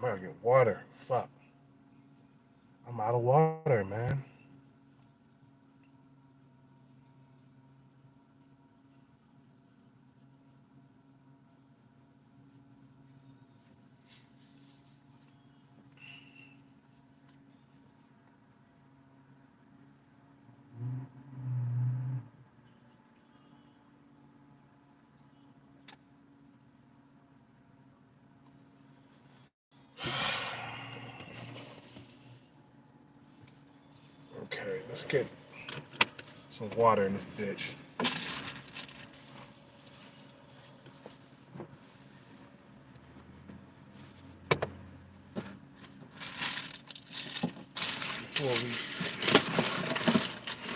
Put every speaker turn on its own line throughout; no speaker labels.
I gotta get water. Fuck. I'm out of water, man. Okay, let's get some water in this bitch. Before we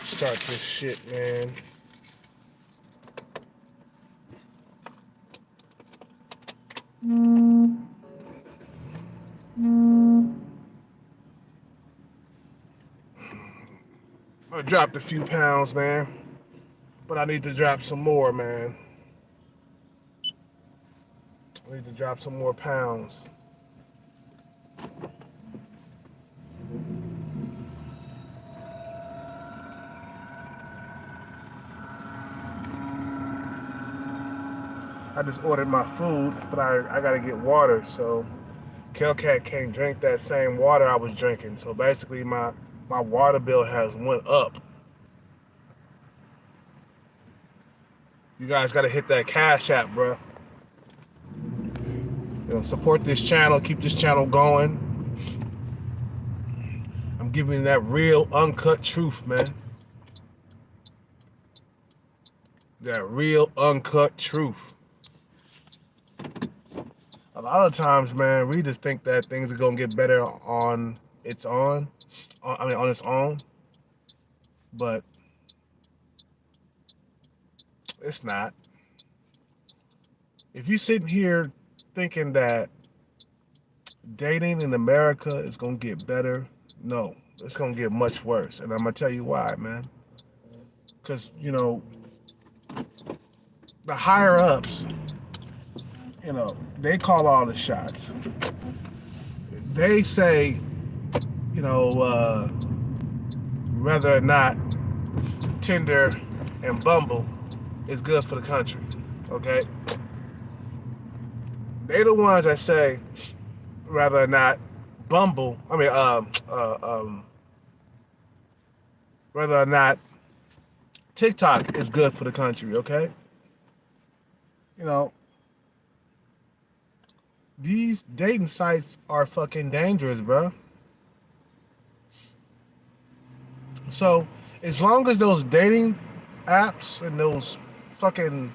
start this shit, man. I dropped a few pounds, man, but I need to drop some more, man. I need to drop some more pounds. I just ordered my food, but I gotta get water, so Kelcat can't drink that same water I was drinking. So basically, my water bill has went up. You guys gotta hit that Cash App, bro. Support this channel, keep this channel going. I'm giving you that real, uncut truth, man. That real, uncut truth. A lot of times, man, we just think that things are gonna get better on its own. On its own, but it's not. If you're sitting here thinking that dating in America is gonna get better, no, it's gonna get much worse, and I'm gonna tell you why, man. Because the higher ups, they call all the shots. They say, whether or not Tinder and Bumble is good for the country. Okay, they the ones that say whether or not Bumble, whether or not TikTok is good for the country. Okay, you know, these dating sites are fucking dangerous, bro. So as long as those dating apps and those fucking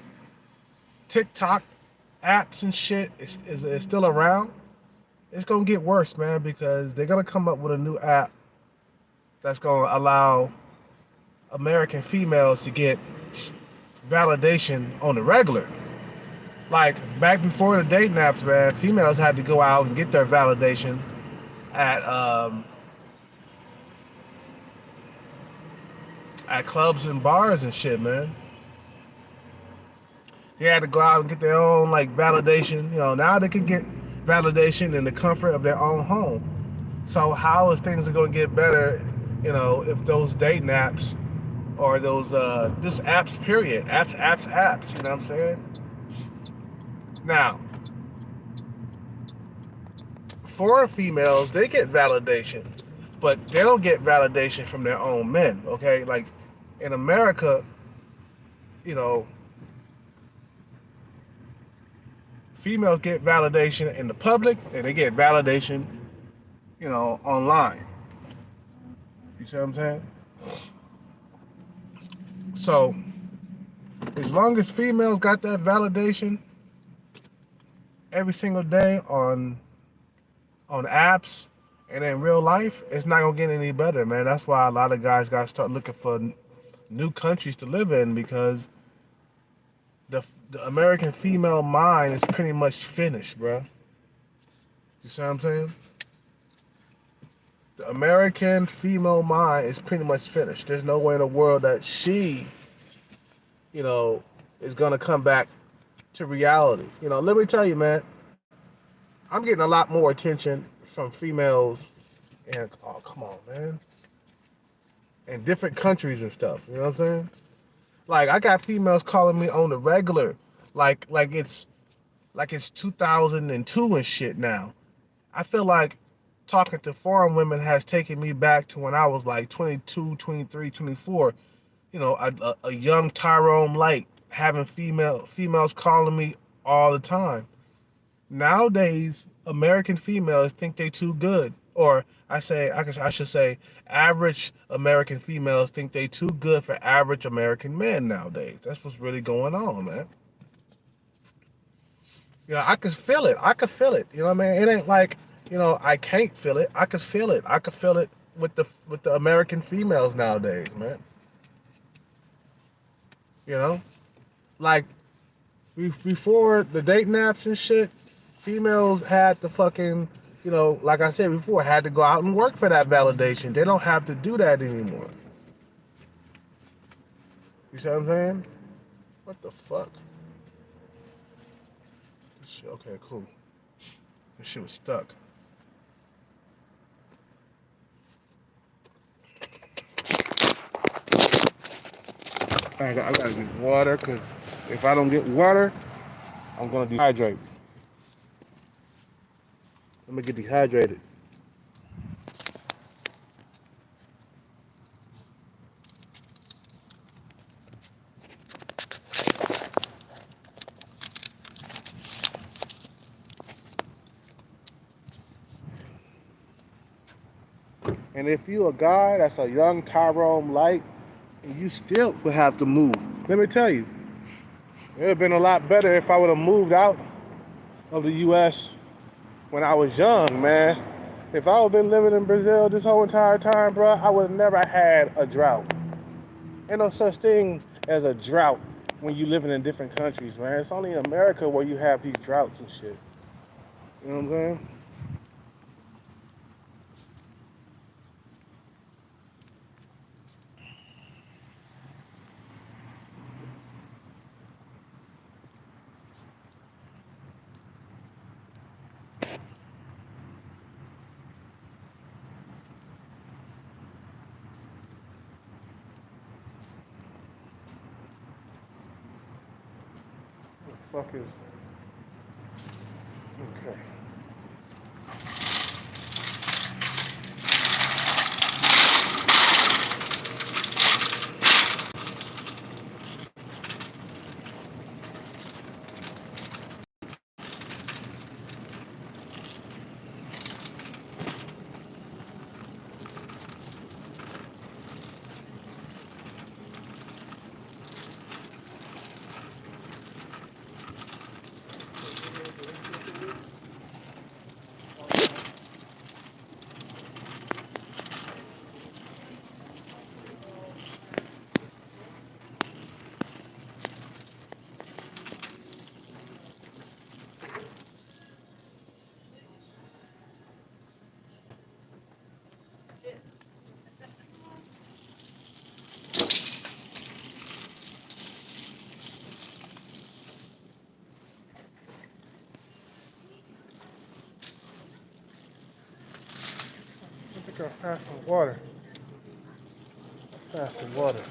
TikTok apps and shit is still around, it's gonna get worse, man, because they're gonna come up with a new app that's gonna allow American females to get validation on the regular. Like back before the dating apps, man, females had to go out and get their validation at at clubs and bars and shit, man. They had to go out and get their own like validation. Now they can get validation in the comfort of their own home. So how is things going to get better? If those dating apps or those just apps, period, apps. You know what I'm saying? Now, foreign females, they get validation, but they don't get validation from their own men. Okay, like in America, you know, females get validation in the public and they get validation, online. You see what I'm saying? So, as long as females got that validation every single day on apps and in real life, it's not gonna get any better, man. That's why a lot of guys gotta start looking for new countries to live in, because the American female mind is pretty much finished, bro. You see what I'm saying? The American female mind is pretty much finished. There's no way in the world that she, is gonna come back to reality. Let me tell you, man. I'm getting a lot more attention from females, and oh come on, man, in different countries and stuff. You know what I'm saying? Like I got females calling me on the regular, like it's 2002 and shit now. I feel like talking to foreign women has taken me back to when I was like 22, 23, 24. You know, a young Tyrone Light having females calling me all the time. Nowadays, American females think they too good, or I should say, average American females think they too good for average American men nowadays. That's what's really going on, man. You know, I can feel it. I can feel it. You know what I mean? It ain't like, I can't feel it. I can feel it. I can feel it with the American females nowadays, man. You know, like before the dating apps and shit, females had to fucking, like I said before, had to go out and work for that validation. They don't have to do that anymore. You see what I'm saying? What the fuck? This shit, okay, cool. This shit was stuck. I gotta get water, because if I don't get water, I'm gonna dehydrate. I'm gonna get dehydrated. And if you a guy that's a young Tyrone Light, you still would have to move. Let me tell you, it would have been a lot better if I would have moved out of the U.S. when I was young, man. If I would have been living in Brazil this whole entire time, bro, I would have never had a drought. Ain't no such thing as a drought when you living in different countries, man. It's only in America where you have these droughts and shit. You know what I'm saying? What the fuck is... Okay. I think I'll have some water. Have some water.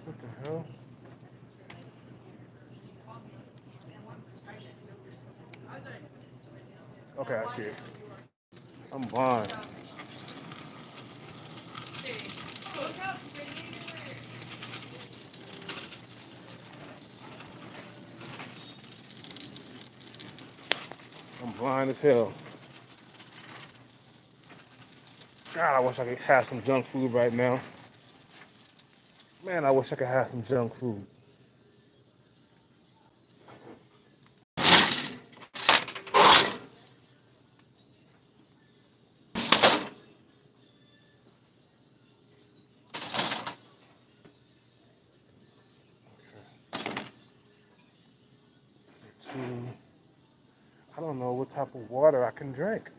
What the hell? Okay, I see it. I'm blind. I'm blind as hell. God, I wish I could have some junk food right now. Man, I wish I could have some junk food. to, I don't know what type of water I can drink.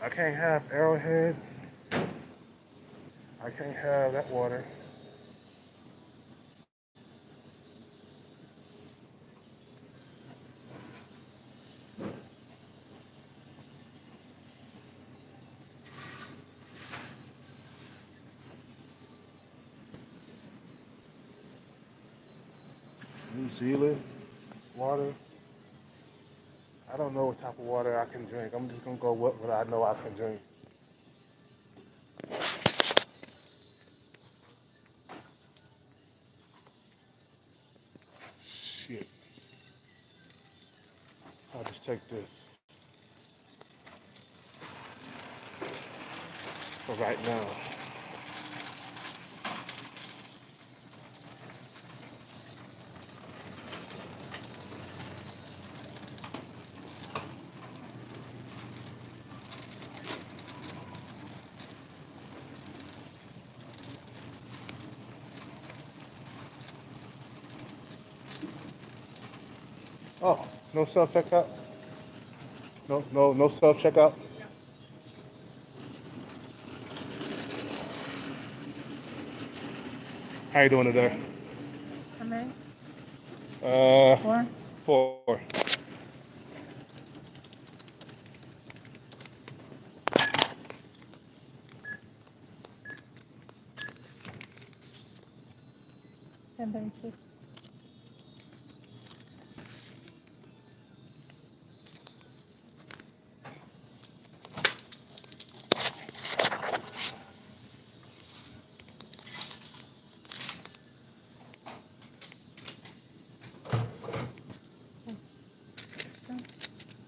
I can't have Arrowhead. I can't have that water. New Zealand water. I don't know what type of water I can drink. I'm just gonna go what I know I can drink. Shit. I'll just take this for right now. Oh, no self checkout? No self checkout. How you doing today?
How many?
Uh,
Four?
four.
1036.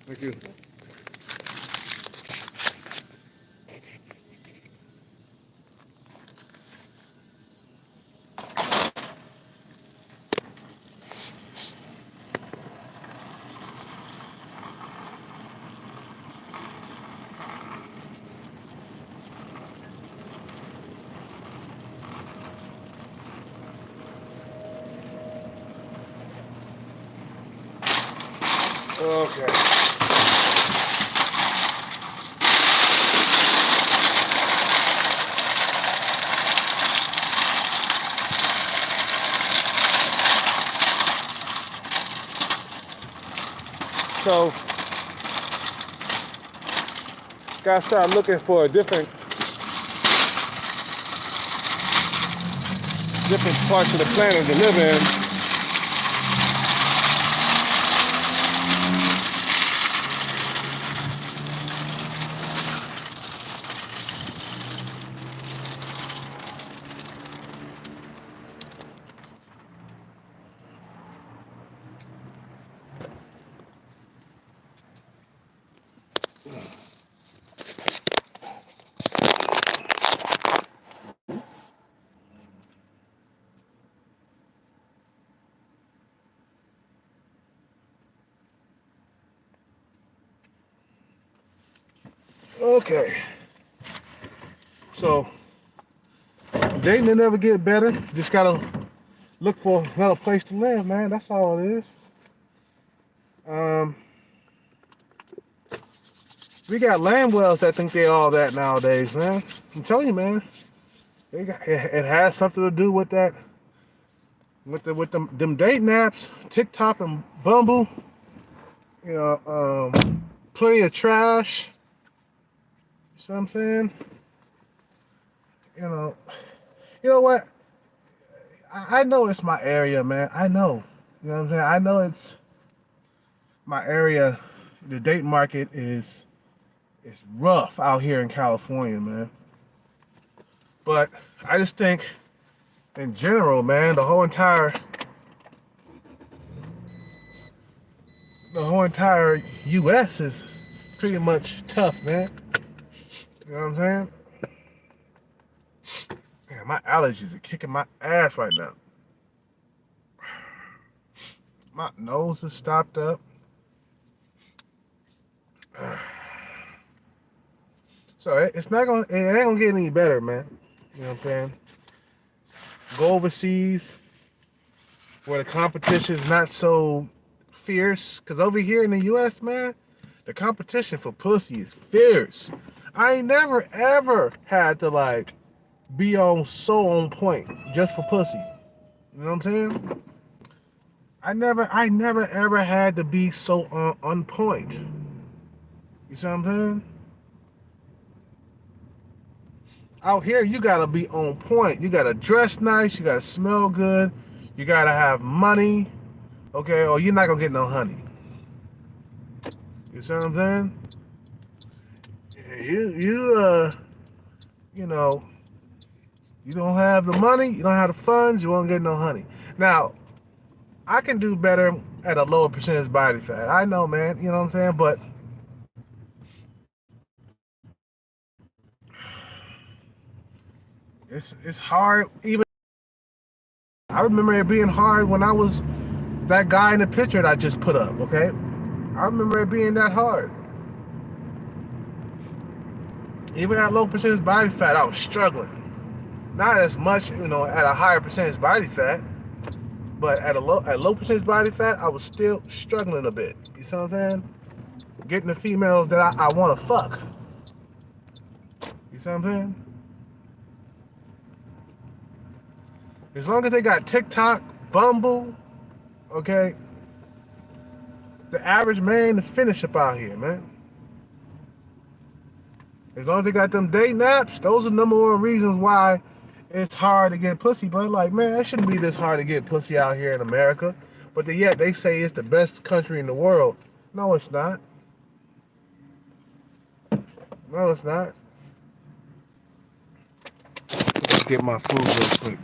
Thank you. Okay. So, gotta start looking for a different parts of the planet to live in. Okay. So, dating will never get better. Just gotta look for another place to live, man. That's all it is. Um, we got land wells that think they all that nowadays, man. I'm telling you, man. It has something to do with that, with them dating apps, TikTok and Bumble. You know, plenty of trash. You see what I'm saying? You know, you know what? I know it's my area, man. I know. You know what I'm saying? I know it's my area. The date market is rough out here in California, man. But I just think, in general, man, the whole entire U.S. is pretty much tough, man. You know what I'm saying? Man, my allergies are kicking my ass right now. My nose is stopped up. So it's not gonna, it ain't gonna get any better, man. You know what I'm saying? Go overseas where the competition is not so fierce. Cause over here in the U.S., man, the competition for pussy is fierce. I ain't never ever had to like be on point just for pussy. You know what I'm saying? I never ever had to be so on point. You see what I'm saying? Out here, you gotta be on point. You gotta dress nice. You gotta smell good. You gotta have money, okay? Or you're not gonna get no honey. You see what I'm saying? You know, you don't have the money. You don't have the funds. You won't get no honey. Now, I can do better at a lower percentage body fat. I know, man. You know what I'm saying? But it's hard. Even I remember it being hard when I was that guy in the picture that I just put up. Okay, I remember it being that hard. Even at low percentage body fat, I was struggling. Not as much, at a higher percentage body fat, but at low percentage body fat, I was still struggling a bit. You see what I'm saying? Getting the females that I want to fuck. You see what I'm saying? As long as they got TikTok, Bumble, okay, the average man is finished up out here, man. As long as they got them dating apps, those are the number one reasons why it's hard to get pussy, bro. Like, man, it shouldn't be this hard to get pussy out here in America. But yet they say it's the best country in the world. No, it's not. No, it's not. Let's get my food real quick.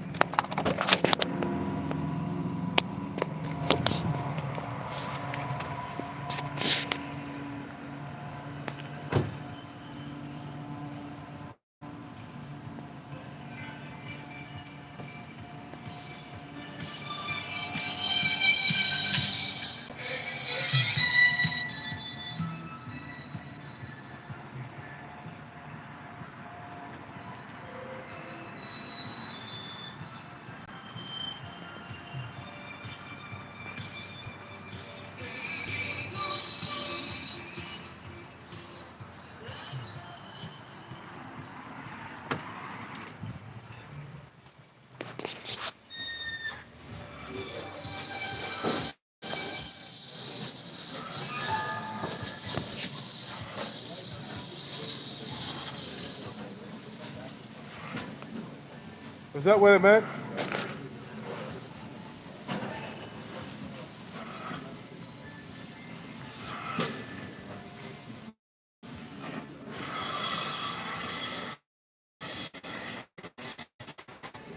Is that what it meant?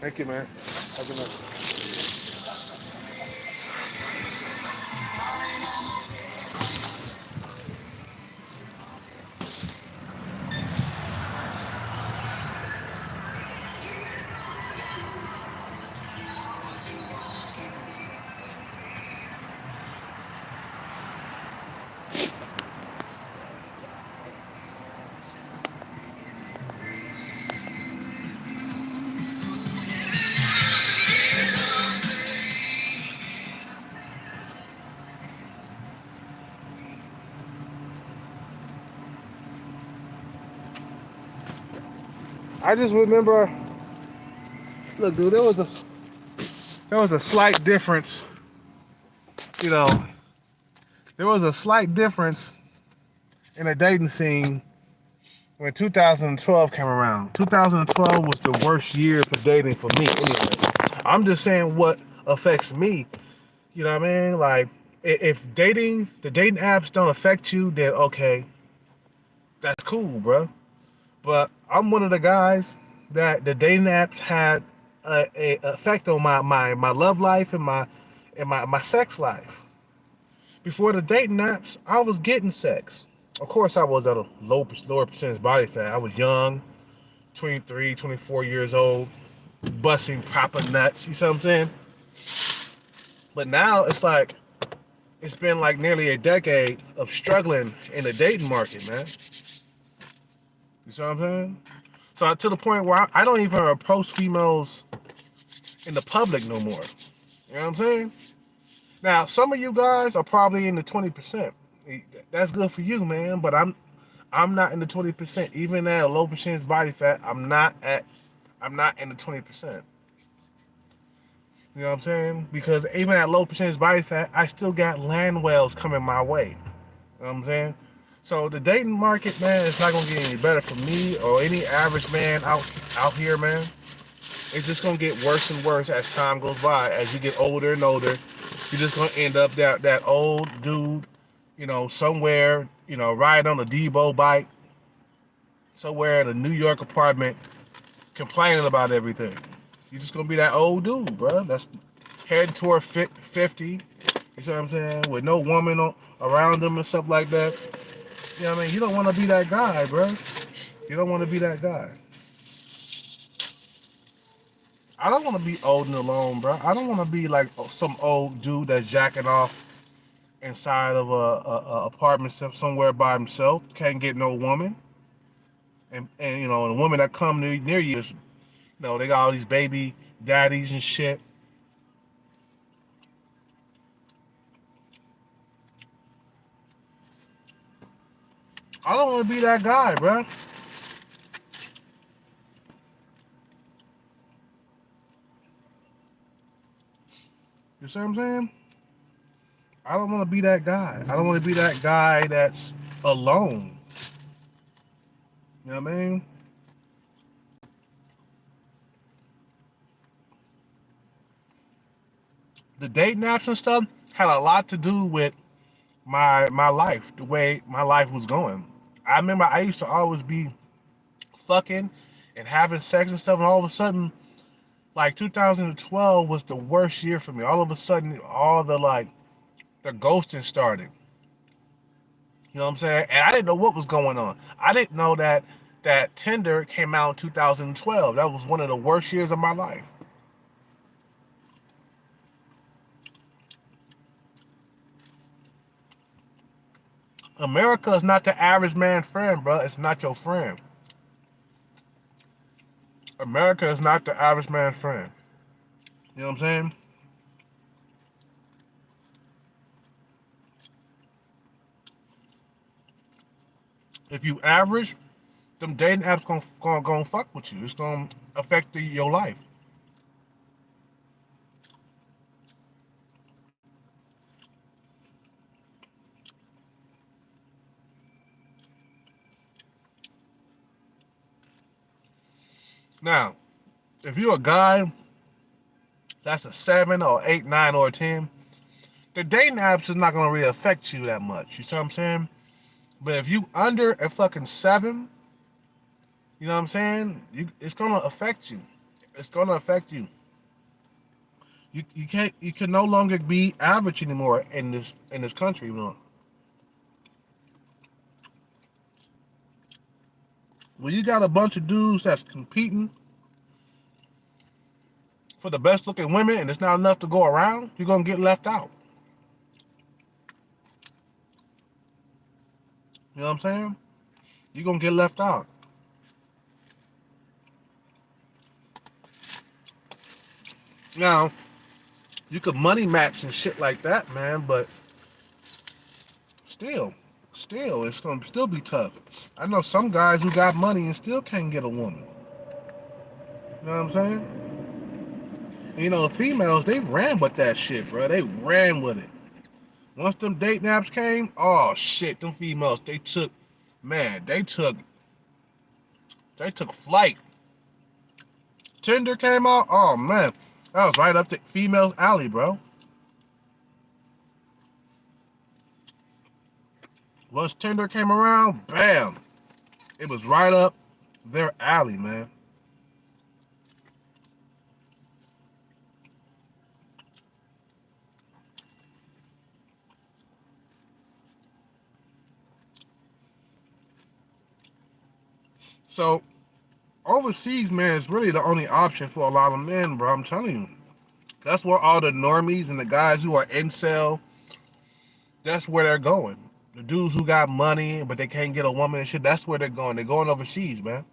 Thank you, man. Have a good night. I just remember, look, dude, there was a slight difference, you know, there was a slight difference in the dating scene when 2012 came around. 2012 was the worst year for dating for me anyway. I'm just saying what affects me. You know what I mean? Like, if the dating apps don't affect you, then okay, that's cool, bro. But I'm one of the guys that the dating apps had a effect on my love life and my sex life. Before the dating apps, I was getting sex. Of course, I was at a lower percentage body fat. I was young, 23, 24 years old, busting proper nuts. You see what I'm saying? But now it's been like nearly a decade of struggling in the dating market, man. You see what I'm saying? So to the point where I don't even approach females in the public no more. You know what I'm saying? Now, some of you guys are probably in the 20%. That's good for you, man. But I'm not in the 20%. Even at a low percentage body fat, I'm not in the 20%. You know what I'm saying? Because even at low percentage body fat, I still got land wells coming my way. You know what I'm saying? So the dating market, man, is not gonna get any better for me or any average man out here, man. It's just gonna get worse and worse as time goes by. As you get older and older, you're just gonna end up that old dude, somewhere, riding on a Debo bike, somewhere in a New York apartment, complaining about everything. You're just gonna be that old dude, bro. That's heading toward 50. You see what I'm saying? With no woman around him and stuff like that. You know what I mean? You don't want to be that guy, bro. You don't want to be that guy. I don't want to be old and alone, bro. I don't want to be like some old dude that's jacking off inside of a apartment somewhere by himself. Can't get no woman, and the women that come near you is, they got all these baby daddies and shit. I don't want to be that guy, bro. You see what I'm saying? I don't want to be that guy. I don't want to be that guy that's alone. You know what I mean? The dating apps and stuff had a lot to do with my life, the way my life was going. I remember I used to always be fucking and having sex and stuff, and all of a sudden, like 2012 was the worst year for me. All of a sudden, all the ghosting started. You know what I'm saying? And I didn't know what was going on. I didn't know that Tinder came out in 2012. That was one of the worst years of my life. America is not the average man friend, bro. It's not your friend. America is not the average man friend. You know what I'm saying? If you average, them dating apps gonna fuck with you. It's gonna affect your life. Now, if you're a guy that's a 7 or 8, 9 or a 10, the dating apps is not gonna really affect you that much. You see what I'm saying? But if you under a fucking 7, you know what I'm saying? It's gonna affect you. It's gonna affect you. You can no longer be average anymore in this country. When you got a bunch of dudes that's competing for the best looking women and it's not enough to go around, you're gonna get left out. You know what I'm saying? You're gonna get left out. Now, you could money match and shit like that, man, but still, it's gonna still be tough. I know some guys who got money and still can't get a woman. You know what I'm saying? Females, they ran with that shit, bro. They ran with it. Once them date naps came, oh shit, them females, man, they took flight. Tinder came out, oh man, that was right up the females' alley, bro. Once Tinder came around, bam, it was right up their alley, man. So overseas, man, is really the only option for a lot of men, bro. I'm telling you. That's where all the normies and the guys who are incel, that's where they're going. The dudes who got money but they can't get a woman and shit, that's where they're going. They're going overseas, man.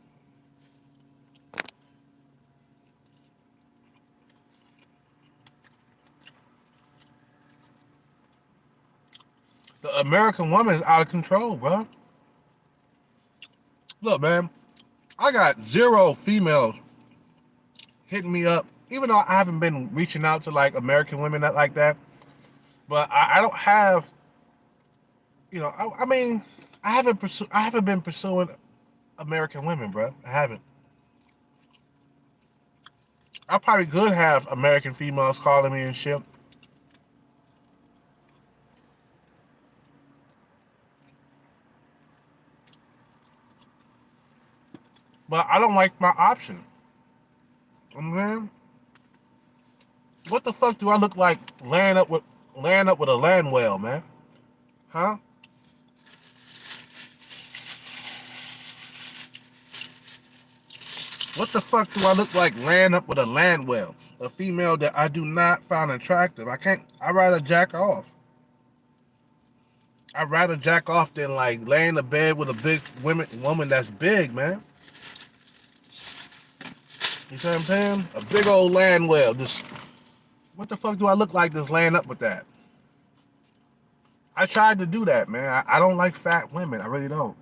The American woman is out of control, bro. Look, man, I got zero females hitting me up, even though I haven't been reaching out to like American women that like that. But I don't have, I mean, I haven't been pursuing American women, bro. I haven't. I probably could have American females calling me and shit. But I don't like my option. Man, what the fuck do I look like laying up with a land whale, man? Huh? What the fuck do I look like laying up with a land whale? A female that I do not find attractive. I can't. I'd rather jack off. I'd rather jack off than like lay in the bed with a big woman that's big, man. You see what I'm saying? A big old land whale. Just what the fuck do I look like just laying up with that? I tried to do that, man. I don't like fat women. I really don't.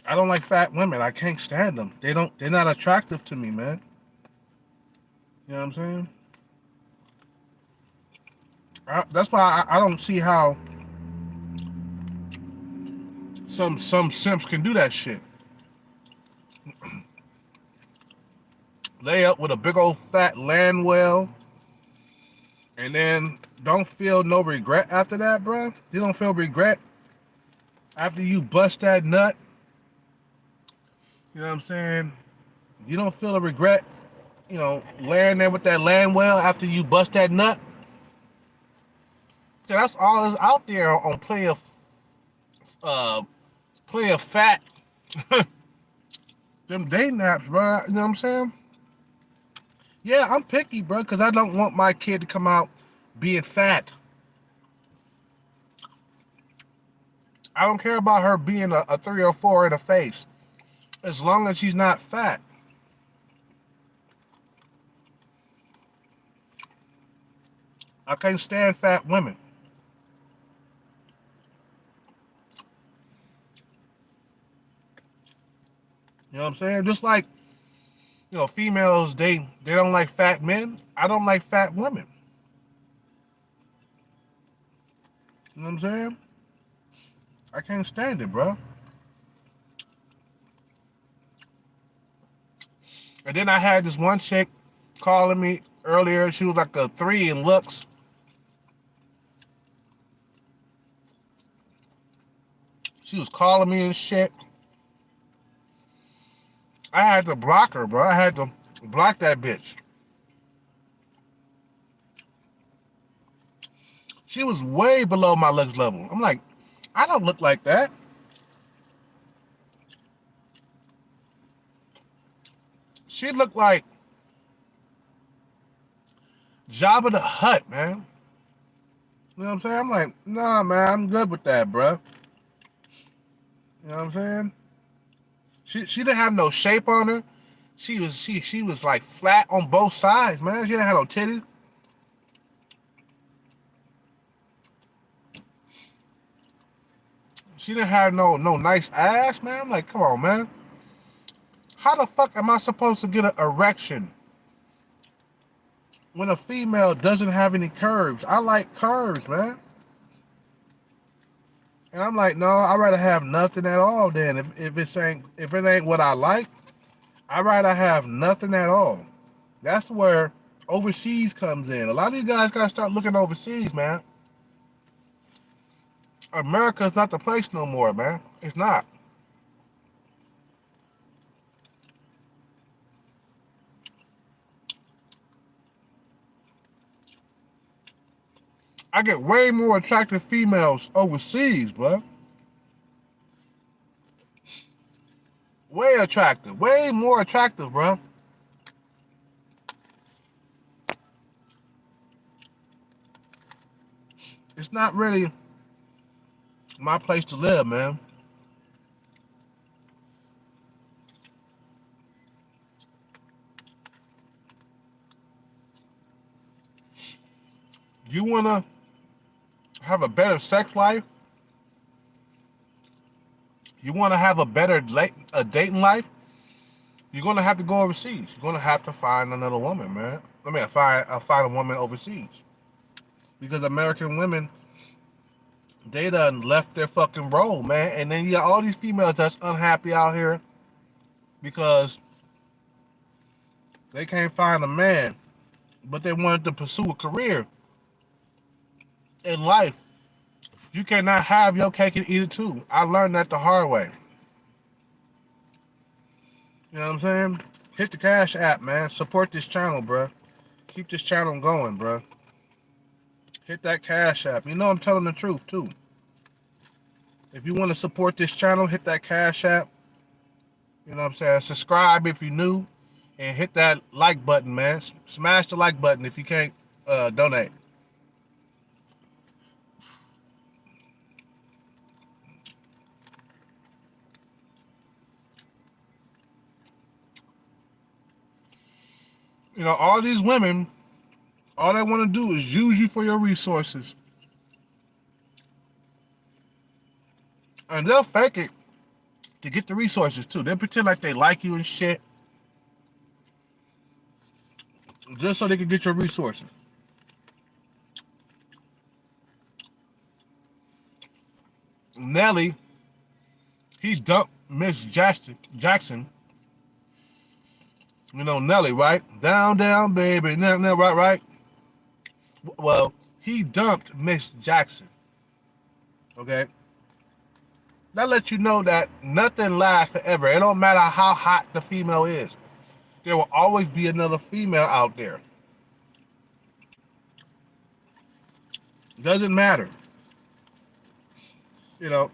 I don't like fat women. I can't stand them. They're not attractive to me, man. You know what I'm saying? That's why I don't see how some simps can do that shit. Lay up with a big old fat land whale and then don't feel no regret after that, bro. You don't feel regret after you bust that nut. You know what I'm saying? You don't feel a regret, laying there with that land whale after you bust that nut. So that's all that's out there on uh play of fat. Them dating apps, bro. You know what I'm saying? Yeah, I'm picky, bro, because I don't want my kid to come out being fat. I don't care about her being a 3 or 4 in the face, as long as she's not fat. I can't stand fat women. You know what I'm saying? Just like, females, they don't like fat men. I don't like fat women. You know what I'm saying? I can't stand it, bro. And then I had this one chick calling me earlier. She was like a 3 in looks. She was calling me and shit. I had to block her, bro. I had to block that bitch. She was way below my looks level. I'm like, I don't look like that. She looked like Jabba the Hutt, man. You know what I'm saying? I'm like, nah, man, I'm good with that, bro. You know what I'm saying? She didn't have no shape on her. She was like flat on both sides, man. She didn't have no titties. She didn't have no nice ass, man. I'm like, come on, man. How the fuck am I supposed to get an erection when a female doesn't have any curves? I like curves, man. And I'm like, no, I'd rather have nothing at all then. If it ain't what I like, I'd rather have nothing at all. That's where overseas comes in. A lot of you guys gotta start looking overseas, man. America's not the place no more, man. It's not. I get way more attractive females overseas, bro. Way attractive. Way more attractive, bro. It's not really my place to live, man. You wanna have a better sex life? You wanna have a better dating life? You're gonna have to go overseas. You're gonna have to find another woman, man. I mean, find a woman overseas because American women, they done left their fucking role, man. And then you got all these females that's unhappy out here because they can't find a man, but they wanted to pursue a career in life. You cannot have your cake and eat it too. I learned that the hard way. You know what I'm saying? Hit the Cash app, man. Support this channel, bro. Keep this channel going, bro. Hit that Cash app. You know I'm telling the truth too. If you want to support this channel, hit that Cash app. You know what I'm saying? Subscribe if you're new, and hit that like button, man. Smash the like button if you can't donate. You know, all these women, all they want to do is use you for your resources. And they'll fake it to get the resources too. They'll pretend like they like you and shit just so they can get your resources. Nelly, he dumped Miss Jackson. You know Nelly, right? Down, down, baby. Right. Well, he dumped Miss Jackson. Okay? That lets you know that nothing lasts forever. It don't matter how hot the female is. There will always be another female out there. Doesn't matter. You know,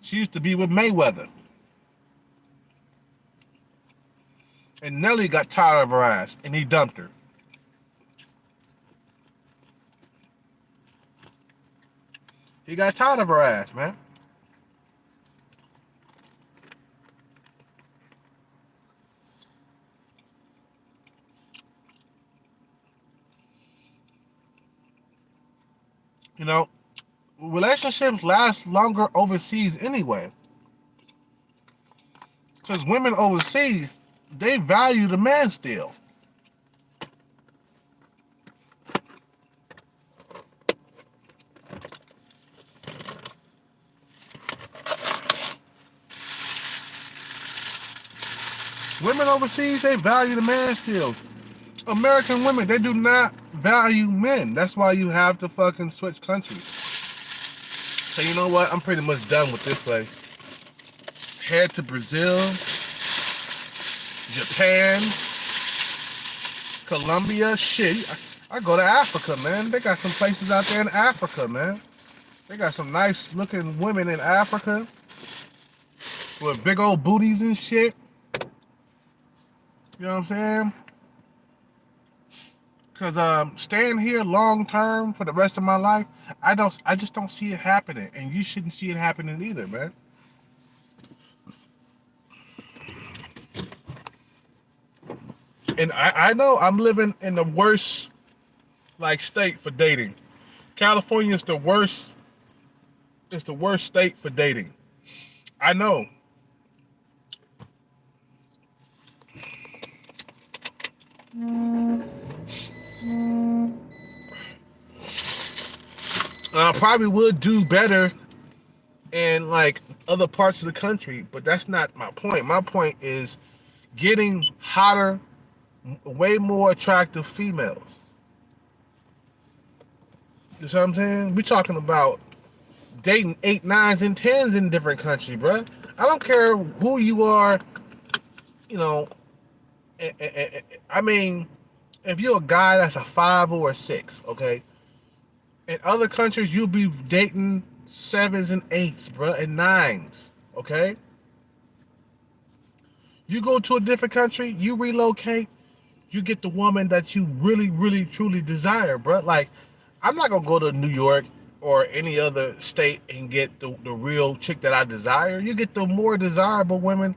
she used to be with Mayweather. And Nelly got tired of her ass and he dumped her. He got tired of her ass, man. You know, relationships last longer overseas anyway. Because women overseas, they value the man still. Women overseas, they value the man still. American women, they do not value men. That's why you have to fucking switch countries. So you know what? I'm pretty much done with this place. Head to Brazil, Japan, Colombia. Shit, I go to Africa, man. They got some places out there in Africa, man. They got some nice looking women in Africa with big old booties and shit. You know what I'm saying? Cause staying here long term for the rest of my life, I just don't see it happening, and you shouldn't see it happening either, man. And I know I'm living in the worst like state for dating. California is the worst. It's the worst state for dating. I know. I probably would do better in like other parts of the country, but that's not my point. My point is getting hotter, way more attractive females. You know what I'm saying? We're talking about dating 8, 9s, and 10s in different countries, bro. I don't care who you are. You know, I mean, if you're a guy that's a 5 or a 6, okay. In other countries, you'll be dating 7s and 8s, bro, and 9s, okay. You go to a different country, you relocate, you get the woman that you really, really, truly desire, bro. Like, I'm not gonna go to New York or any other state and get the real chick that I desire. You get the more desirable women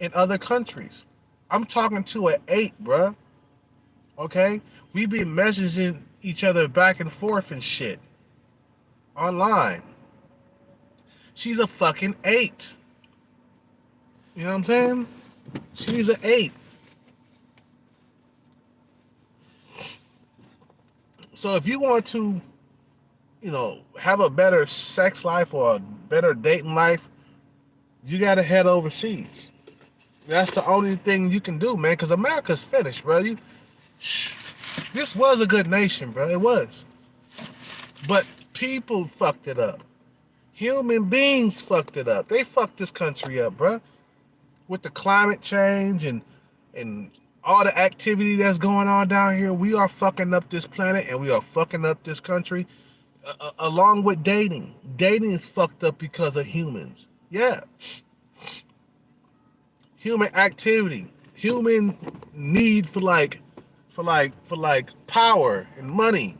in other countries. I'm talking to an 8, bro. Okay? We be messaging each other back and forth and shit online. She's a fucking 8. You know what I'm saying? She's an 8. So if you want to, have a better sex life or a better dating life, you gotta head overseas. That's the only thing you can do, man. Because America's finished, bro. This was a good nation, bro. It was, but people fucked it up. Human beings fucked it up. They fucked this country up, bro. With the climate change and all the activity that's going on down here, we are fucking up this planet and we are fucking up this country. Along with dating, dating is fucked up because of humans. Yeah, human activity, human need for power and money.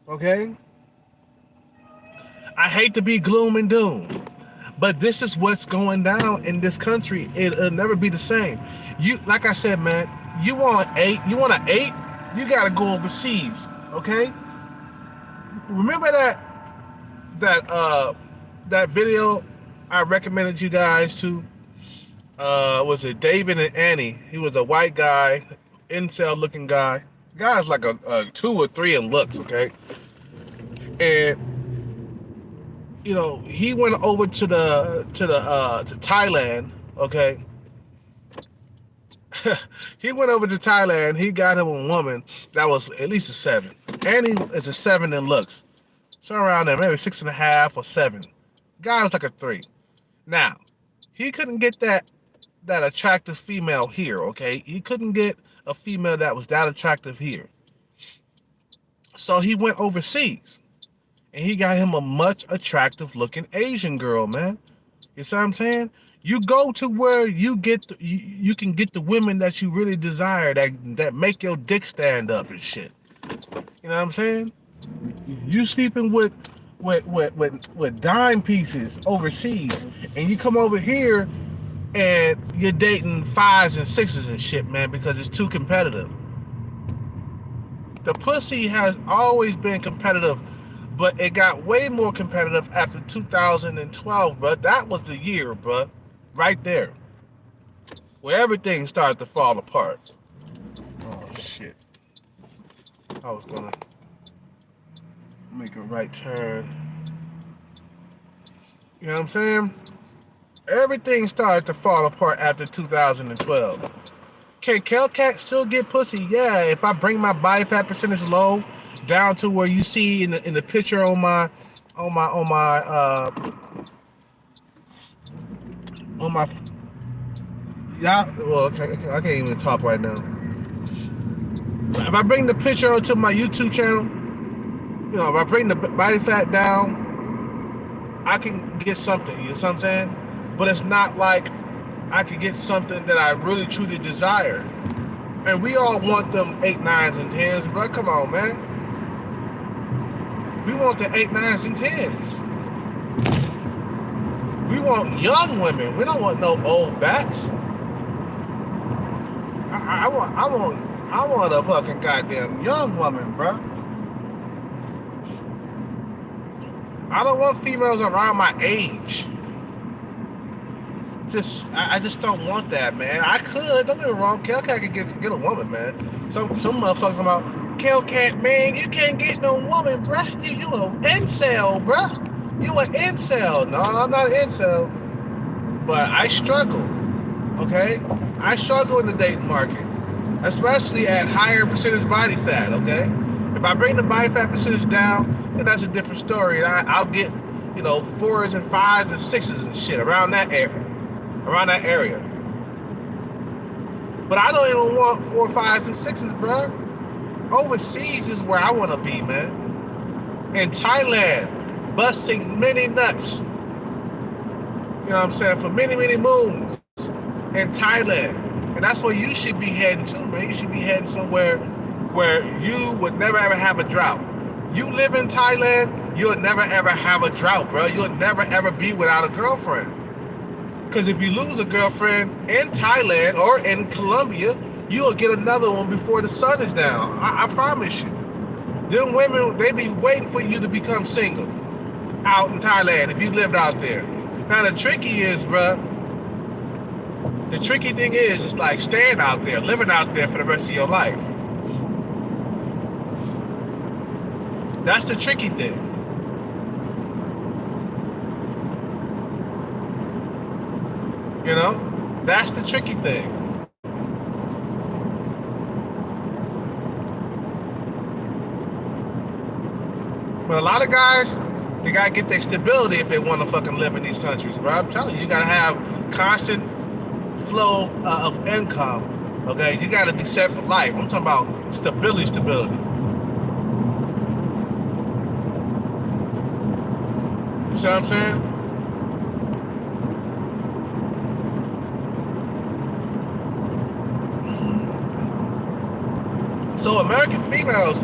Okay, I hate to be gloom and doom, but this is what's going down in this country. It'll never be the same. You, like I said, man, you want 8, you want an 8, you gotta go overseas. Okay, remember that video I recommended you guys to? Was it David and Annie? He was a white guy, incel looking guy. Guy's like a 2 or 3 in looks, okay? And he went over to Thailand, okay? He went over to Thailand. He got him a woman that was at least a 7. Annie is a 7 in looks, so around there, maybe 6.5 or 7. Guy was like a 3. Now, he couldn't get that attractive female here, okay? He couldn't get a female that was that attractive here. So he went overseas and he got him a much attractive looking Asian girl, man. You see what I'm saying? You go to where you can get the women that you really desire, that make your dick stand up and shit. You know what I'm saying? You sleeping with dime pieces overseas, and you come over here and you're dating 5s and 6s and shit, man, because it's too competitive. The pussy has always been competitive, but it got way more competitive after 2012, bro. That was the year, bro. Right there. Where everything started to fall apart. Oh, shit. I was gonna make a right turn. You know what I'm saying? Everything started to fall apart after 2012. Can Hellcat still get pussy? Yeah, if I bring my body fat percentage low down to where you see in the picture on my yeah. Well, okay, I can't even talk right now. If I bring the picture onto my YouTube channel, if I bring the body fat down, I can get something. You know what I'm saying? But it's not like I could get something that I really truly desire. And we all want them 8, 9s, and 10s, bro. Come on, man. We want the 8, 9s, and 10s. We want young women. We don't want no old bats. I want a fucking goddamn young woman, bro. I don't want females around my age. I just don't want that, man. I could, don't get me wrong, Hellcat could get a woman, man. Some motherfuckers about Hellcat, man, you can't get no woman, bruh. You an incel, bruh. You an incel. No, I'm not an incel. But I struggle, okay? I struggle in the dating market, especially at higher percentage body fat, okay? If I bring the body fat percentage down, then that's a different story. And I'll get, 4s and 5s and 6s and shit around that area. But I don't even want 4, 5s, and 6s, bro. Overseas is where I want to be, man. In Thailand, busting many nuts. You know what I'm saying? For many, many moons. In Thailand. And that's where you should be heading to, man. You should be heading somewhere where you would never ever have a drought. You live in Thailand, you'll never ever have a drought, bro. You'll never ever be without a girlfriend. Because if you lose a girlfriend in Thailand or in Colombia, you'll get another one before the sun is down. I promise you. Them women, they be waiting for you to become single out in Thailand if you lived out there. Now the tricky is, bro, the tricky thing is, it's like staying out there, living out there for the rest of your life. That's the tricky thing. You know? That's the tricky thing. But a lot of guys, they gotta get their stability if they want to fucking live in these countries, bro. I'm telling you, you gotta have constant flow of income. Okay, you gotta be set for life. I'm talking about stability. You see what I'm saying? So American females,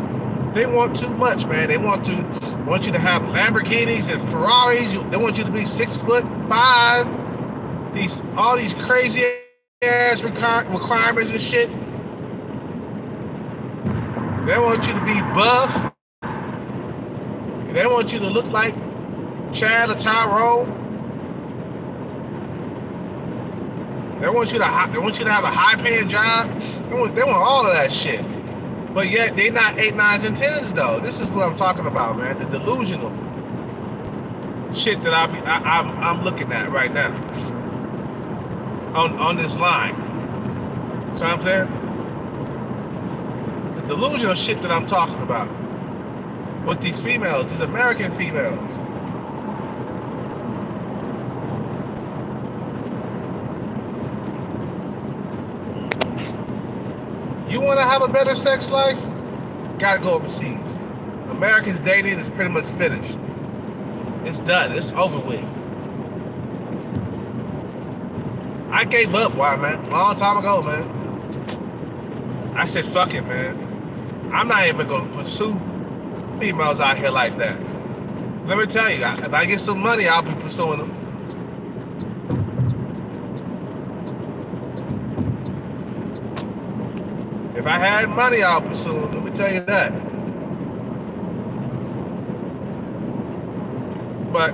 they want too much, man. They want you to have Lamborghinis and Ferraris. They want you to be 6'5". All these crazy ass requirements and shit. They want you to be buff. They want you to look like Chad or Tyrone. They want you to have a high-paying job. They want all of that shit. But yet they not 8, 9s, and 10s though. This is what I'm talking about, man. The delusional shit that I'm looking at right now on this line. See what I'm saying? The delusional shit that I'm talking about with these females, these American females. You want to have a better sex life? Gotta go overseas. Americans dating is pretty much finished. It's done. It's over with. I gave up, why, man? Long time ago, man. I said, fuck it, man. I'm not even gonna pursue females out here like that. Let me tell you, if I get some money, I'll be pursuing them. If I had money, I'll pursue them. Let me tell you that. But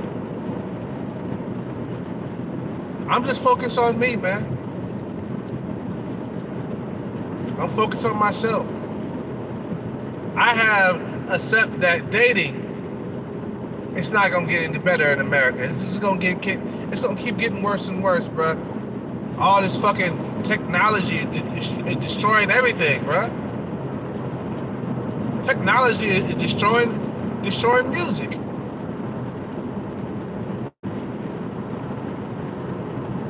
I'm just focused on me, man. I'm focused on myself. I have accepted that dating, it's not gonna get any better in America. It's just gonna keep getting worse and worse, bro. All this fucking technology is destroying everything, bro. Technology is destroying music.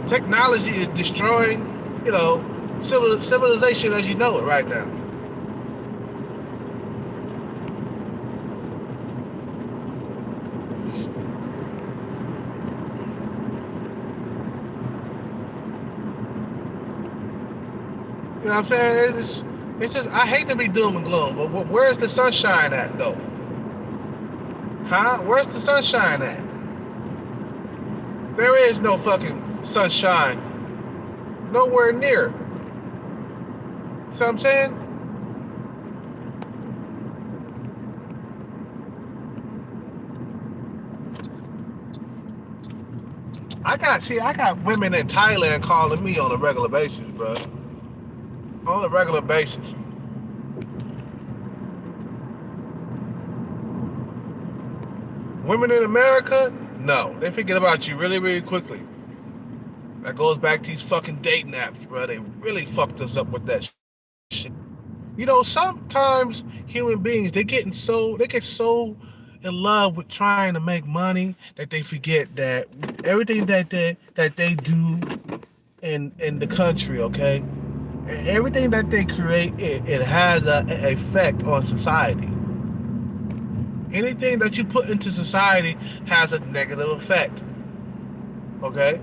Technology is destroying, civilization as you know it right now. You know what I'm saying? It's just, I hate to be doom and gloom, but where's the sunshine at, though? Huh? Where's the sunshine at? There is no fucking sunshine. Nowhere near. See what I'm saying? I got women in Thailand calling me on a regular basis, bro. On a regular basis. Women in America, no. They forget about you really, really quickly. That goes back to these fucking dating apps, bro. They really fucked us up with that shit. Sometimes human beings, they get so in love with trying to make money that they forget that everything that they do in the country, okay? Everything that they create, it has an effect on society. Anything that you put into society has a negative effect. Okay?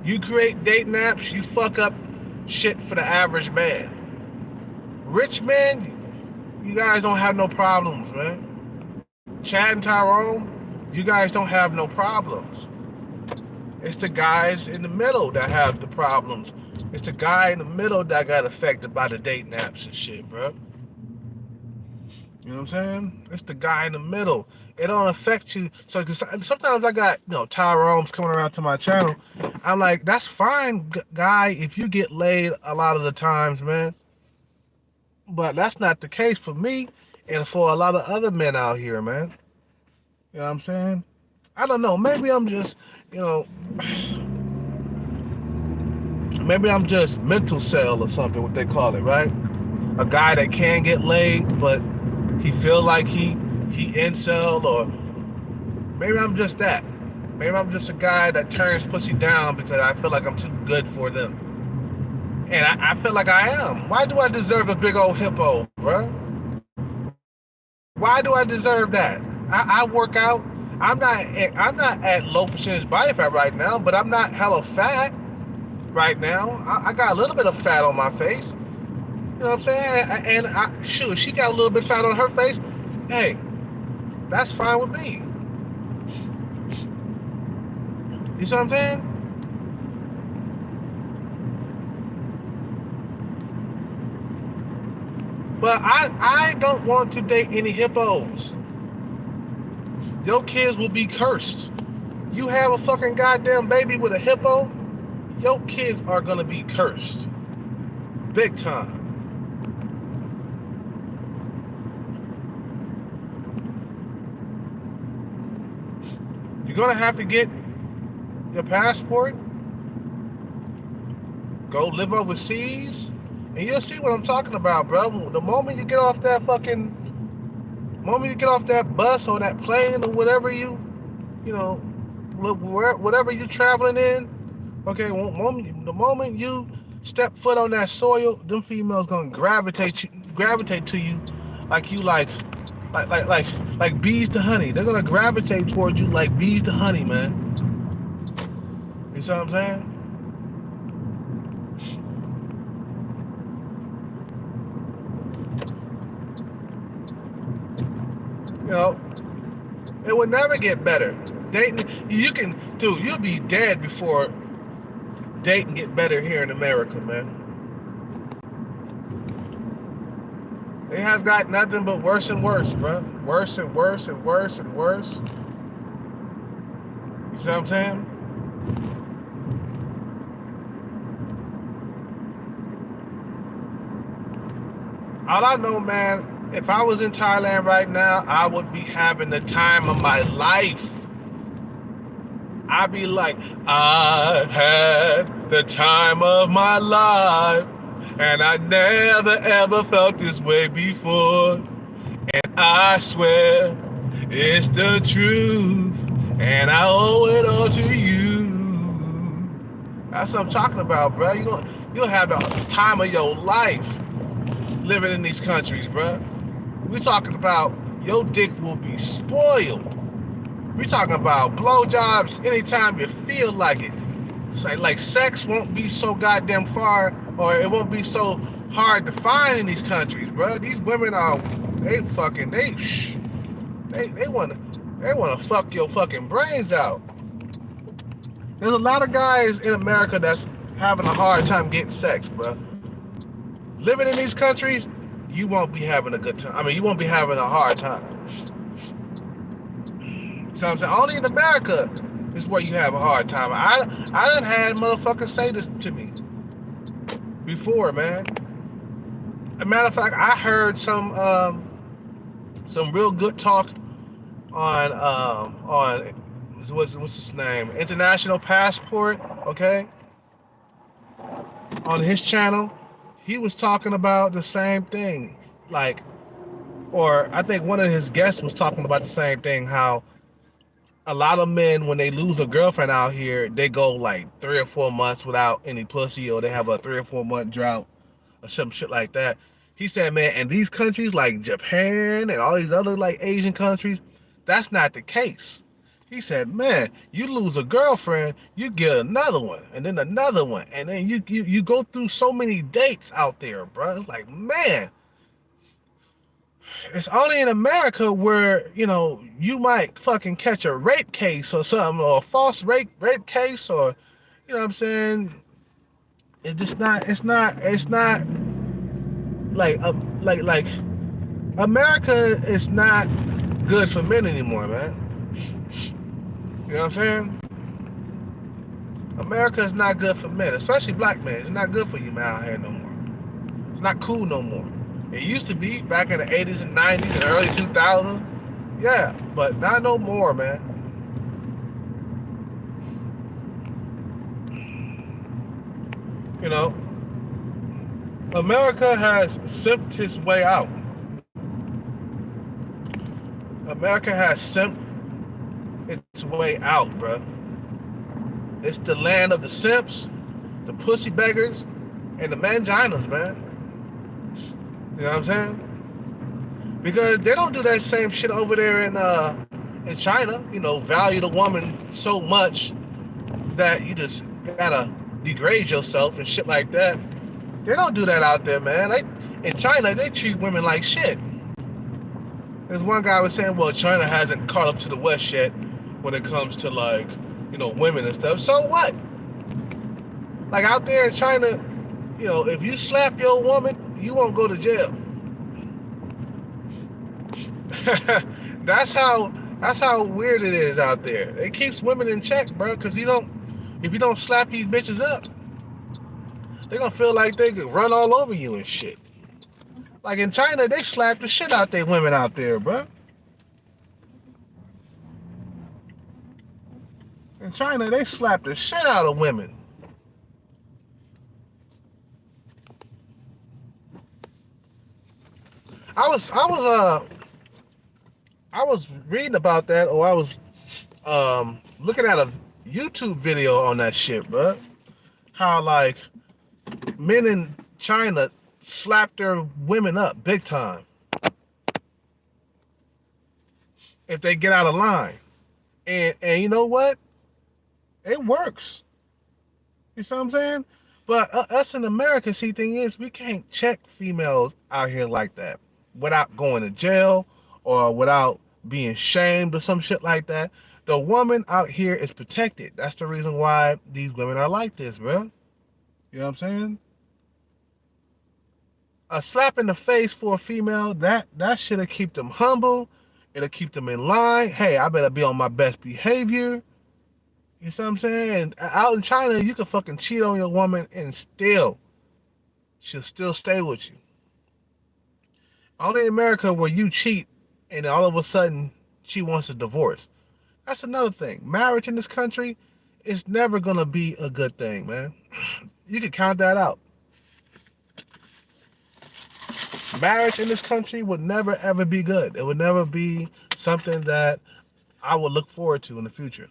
You create dating apps, you fuck up shit for the average man. Rich men, you guys don't have no problems, man. Chad and Tyrone, you guys don't have no problems. It's the guys in the middle that have the problems. It's the guy in the middle that got affected by the dating apps and shit, bro. You know what I'm saying? It's the guy in the middle. It don't affect you. So cause sometimes I got, Tyrone's coming around to my channel. I'm like, that's fine, guy, if you get laid a lot of the times, man. But that's not the case for me and for a lot of other men out here, man. You know what I'm saying? I don't know. Maybe I'm just, you know, maybe I'm just mental cell or something, what they call it, right? A guy that can get laid, but he feel like he incel, or maybe I'm just that. Maybe I'm just a guy that turns pussy down because I feel like I'm too good for them. And I feel like I am. Why do I deserve a big old hippo, bro? Why do I deserve that? I work out. I'm not at low percentage body fat right now, but I'm not hella fat right now. I got a little bit of fat on my face. You know what I'm saying? And shoot, if she got a little bit of fat on her face, hey, that's fine with me. You see what I'm saying? But I don't want to date any hippos. Your kids will be cursed. You have a fucking goddamn baby with a hippo, your kids are gonna be cursed. Big time. You're gonna have to get your passport, go live overseas, and you'll see what I'm talking about, bro. The moment you get off that bus or that plane or whatever you know, whatever you're traveling in, okay, the moment you step foot on that soil, them females gonna gravitate to you like you like bees to honey. They're gonna gravitate towards you like bees to honey, man. You see what I'm saying? You know, it will never get better. Dating, you'll be dead before dating get better here in America, man. It has got nothing but worse and worse, bro. Worse and worse and worse and worse. You see what I'm saying? All I know, man, if I was in Thailand right now, I would be having the time of my life. I'd be like, I had the time of my life, and I never ever felt this way before. And I swear it's the truth, and I owe it all to you. That's what I'm talking about, bro. You'll have the time of your life living in these countries, bro. We're talking about your dick will be spoiled. We're talking about blowjobs anytime you feel like it. It's like sex won't be so goddamn far, or it won't be so hard to find in these countries, bro. These women they wanna fuck your fucking brains out. There's a lot of guys in America that's having a hard time getting sex, bro. Living in these countries, you won't be having a good time. I mean, you won't be having a hard time. So I'm saying, only in America is where you have a hard time. I done had motherfuckers say this to me before, man. As a matter of fact, I heard some real good talk on what's his name, International Passport, okay, on his channel. He was talking about the same thing, like, or I think one of his guests was talking about the same thing, how a lot of men, when they lose a girlfriend out here, they go like 3 or 4 months without any pussy, or they have a 3 or 4 month drought or some shit like that. He said, man, in these countries like Japan and all these other like Asian countries, that's not the case. He said, "Man, you lose a girlfriend, you get another one, and then another one, and then you go through so many dates out there, bro. It's like, man, it's only in America where you might fucking catch a rape case or something, or a false rape case, or you know what I'm saying. It's just not. It's not like America is not good for men anymore, man. You know what I'm saying? America is not good for men, especially black men. It's not good for you, man, out here no more. It's not cool no more. It used to be back in the 80s and 90s and early 2000s. Yeah, but not no more, man. You know, America has simped his way out. America has simped its way out, bro. It's the land of the simps, the pussy beggars, and the manginas, man. You know what I'm saying? Because they don't do that same shit over there in China. Value the woman so much that you just gotta degrade yourself and shit like that. They don't do that out there, man. In China, they treat women like shit. There's one guy was saying, well, China hasn't caught up to the West yet when it comes to women and stuff. So what? Like out there in China, if you slap your woman, you won't go to jail. that's how weird it is out there. It keeps women in check, bro, because if you don't slap these bitches up, they're gonna feel like they could run all over you and shit. Like in China, they slap the shit out their women out there, bro. In China, they slap the shit out of women. I was I was I was reading about that, or I was looking at a YouTube video on that shit, bro. How men in China slap their women up big time if they get out of line, and you know what? It works. You see what I'm saying? But us in America, see, thing is, we can't check females out here like that without going to jail or without being shamed or some shit like that. The woman out here is protected. That's the reason why these women are like this, bro. You know what I'm saying? A slap in the face for a female, that shit'll keep them humble. It'll keep them in line. Hey, I better be on my best behavior. You see what I'm saying? Out in China, you can fucking cheat on your woman and she'll still stay with you. Only in America where you cheat and all of a sudden she wants a divorce. That's another thing. Marriage in this country is never gonna be a good thing, man. You can count that out. Marriage in this country would never ever be good. It would never be something that I would look forward to in the future.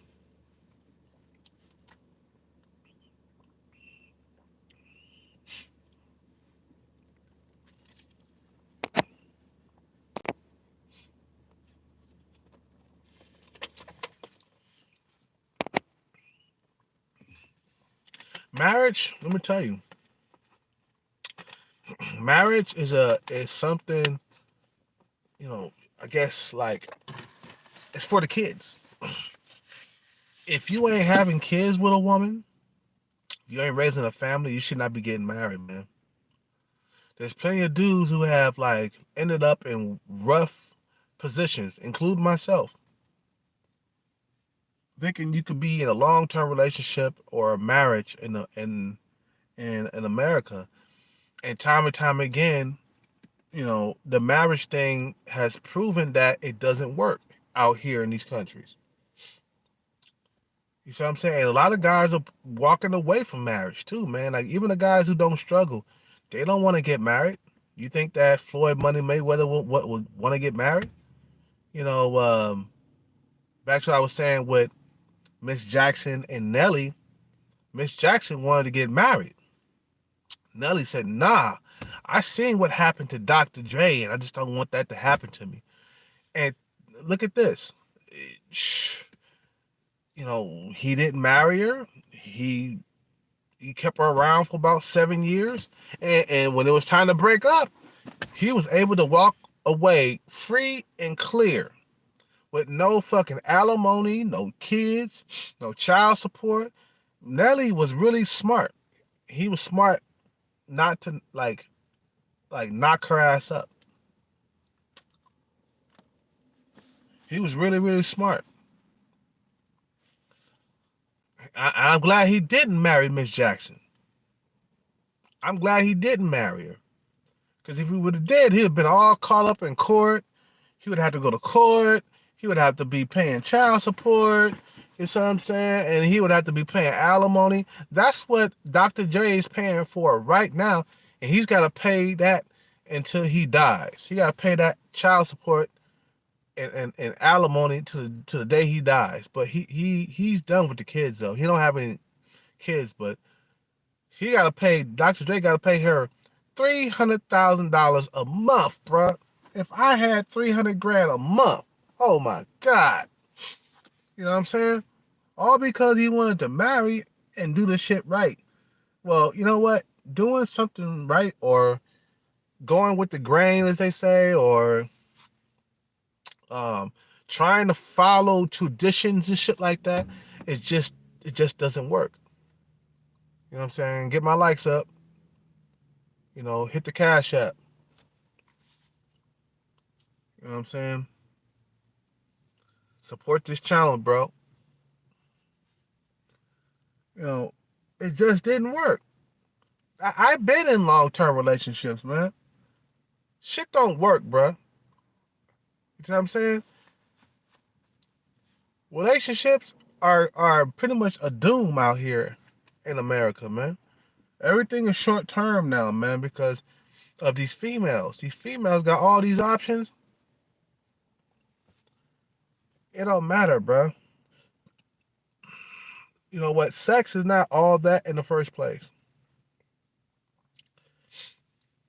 Marriage, let me tell you, marriage is something, I guess it's for the kids. If you ain't having kids with a woman, you ain't raising a family, you should not be getting married, man. There's plenty of dudes who have ended up in rough positions, including myself, thinking you could be in a long-term relationship or a marriage in America, and time again, the marriage thing has proven that it doesn't work out here in these countries. You see what I'm saying? A lot of guys are walking away from marriage too, man. Like even the guys who don't struggle, they don't want to get married. You think that Floyd Money Mayweather would want to get married? You know, back to what I was saying with Miss Jackson and Nelly. Miss Jackson wanted to get married. Nelly said, "Nah, I seen what happened to Dr. Dre, and I just don't want that to happen to me." And look at this. he didn't marry her. He kept her around for about 7 years, and when it was time to break up, he was able to walk away free and clear with no fucking alimony, no kids, no child support. Nelly was really smart. He was smart not to like knock her ass up. He was really really smart. I'm glad he didn't marry Miss Jackson. I'm glad he didn't marry her. Because if he would have did, he'd have been all caught up in court. He would have to go to court. He would have to be paying child support. You see what I'm saying? And he would have to be paying alimony. That's what Dr. J is paying for right now. And he's got to pay that until he dies. He got to pay that child support and alimony to the day he dies. But he's done with the kids though. He don't have any kids, but he got to pay. Dr. J got to pay her $300,000 a month, bruh. If I had 300 grand a month, oh my God. You know what I'm saying? All because he wanted to marry and do the shit right. Well, you know what? Doing something right or going with the grain, as they say, or um, trying to follow traditions and shit like that, it just doesn't work. You know what I'm saying? Get my likes up. Hit the Cash App. You know what I'm saying? Support this channel, bro. You know, it just didn't work. I've been in long term relationships, man. Shit don't work, bro. You know what I'm saying? Relationships are pretty much a doom out here in America, man. Everything is short term now, man, because of these females. These females got all these options. It don't matter, bro. You know what? Sex is not all that in the first place.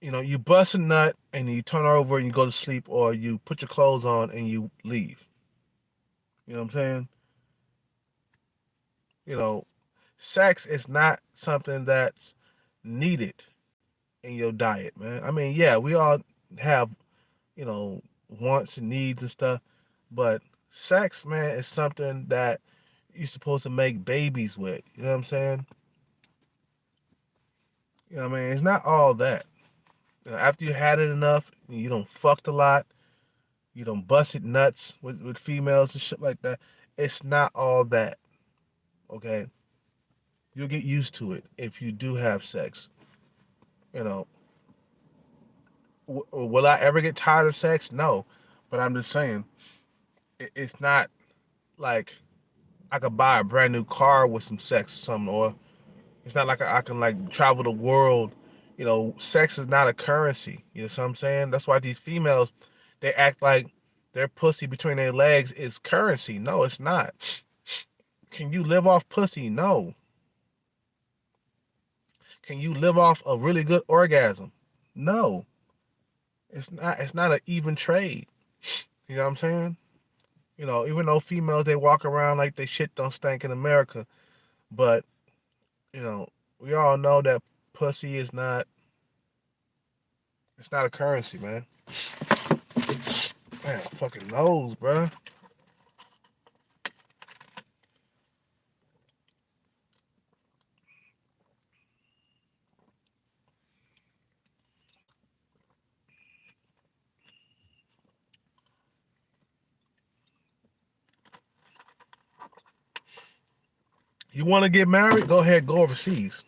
You bust a nut and you turn over and you go to sleep, or you put your clothes on and you leave. You know what I'm saying? You know, sex is not something that's needed in your diet, man. I mean, yeah, we all have, you know, wants and needs and stuff, but sex, man, is something that you're supposed to make babies with. You know what I'm saying? You know what I mean? It's not all that. After you had it enough, you don't fucked a lot, you don't busted nuts with females and shit like that. It's not all that, okay? You'll get used to it if you do have sex. You know, will I ever get tired of sex? No, but I'm just saying it's not like I could buy a brand new car with some sex or something, or it's not like I can like travel the world. Sex is not a currency. You know what I'm saying? That's why these females, they act like their pussy between their legs is currency. No, it's not. Can you live off pussy? No. Can you live off a really good orgasm? No. It's not. It's not an even trade. You know what I'm saying? Even though females they walk around like they shit don't stink in America, but you know, we all know that pussy is not. It's not a currency, man. Man, fucking nose, bro. You want to get married? Go ahead, go overseas.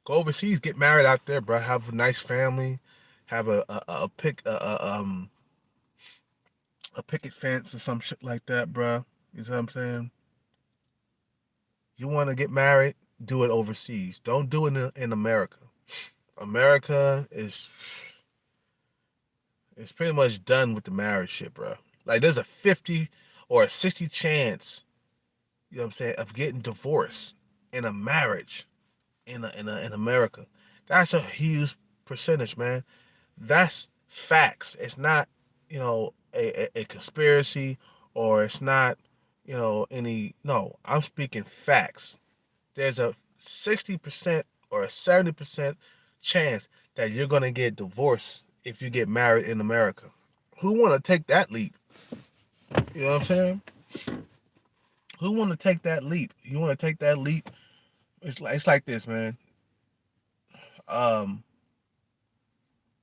Go overseas, get married out there, bro. Have a nice family. Have a picket fence or some shit like that, bro. You know what I'm saying? You want to get married? Do it overseas. Don't do it in America. America is pretty much done with the marriage shit, bro. Like there's a 50 or a 60 chance, you know what I'm saying, of getting divorced in a marriage in America. That's a huge percentage, man. That's facts. It's not, a conspiracy, or it's not, any. No, I'm speaking facts. There's a 60% or a 70% chance that you're gonna get divorced if you get married in America. Who want to take that leap? You know what I'm saying? Who want to take that leap? You want to take that leap? It's like this, man. Um,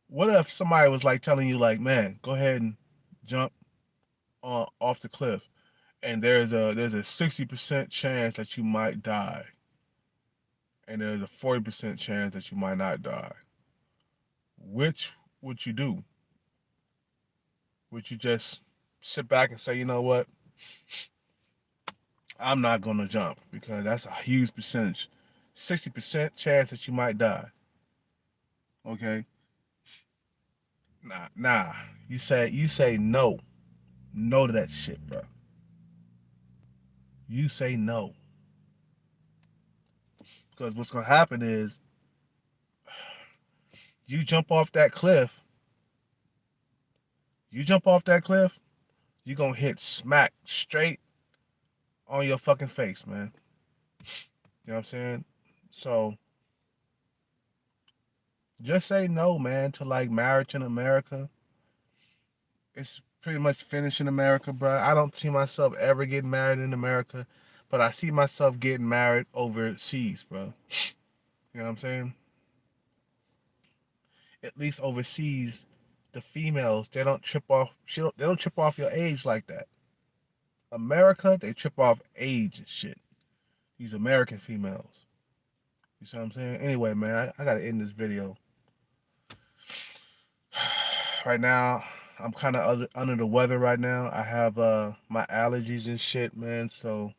what if somebody was like telling you, like, man, go ahead and jump off the cliff, and there's a 60% chance that you might die, and there's a 40% chance that you might not die. Which would you do? Would you just sit back and say, you know what, I'm not gonna jump because that's a huge percentage, 60% chance that you might die. Okay, nah. You say no, no to that shit, bro. You say no because what's gonna happen is you jump off that cliff. You jump off that cliff, you gonna hit smack straight on your fucking face, man. You know what I'm saying? So just say no, man, to like marriage in America. It's pretty much finished in America, bro. I don't see myself ever getting married in America, but I see myself getting married overseas, bro. You know what I'm saying? At least overseas, the females they don't trip off. They don't trip off your age like that. America, they trip off age and shit. These American females. You see what I'm saying? Anyway, man, I gotta end this video. Right now, I'm kind of under the weather right now. I have my allergies and shit, man. So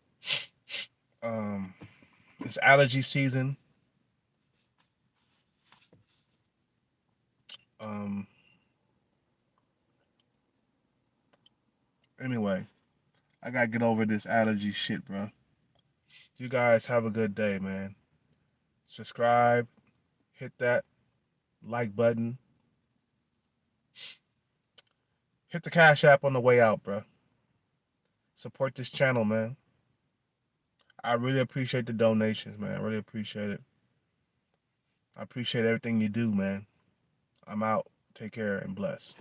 um, it's allergy season. Um, anyway, I gotta get over this allergy shit, bro. You guys have a good day, man. Subscribe, hit that like button, hit the Cash App on the way out, bro. Support this channel, man. I really appreciate the donations, man. I really appreciate it. I appreciate everything you do, man. I'm out. Take care and bless.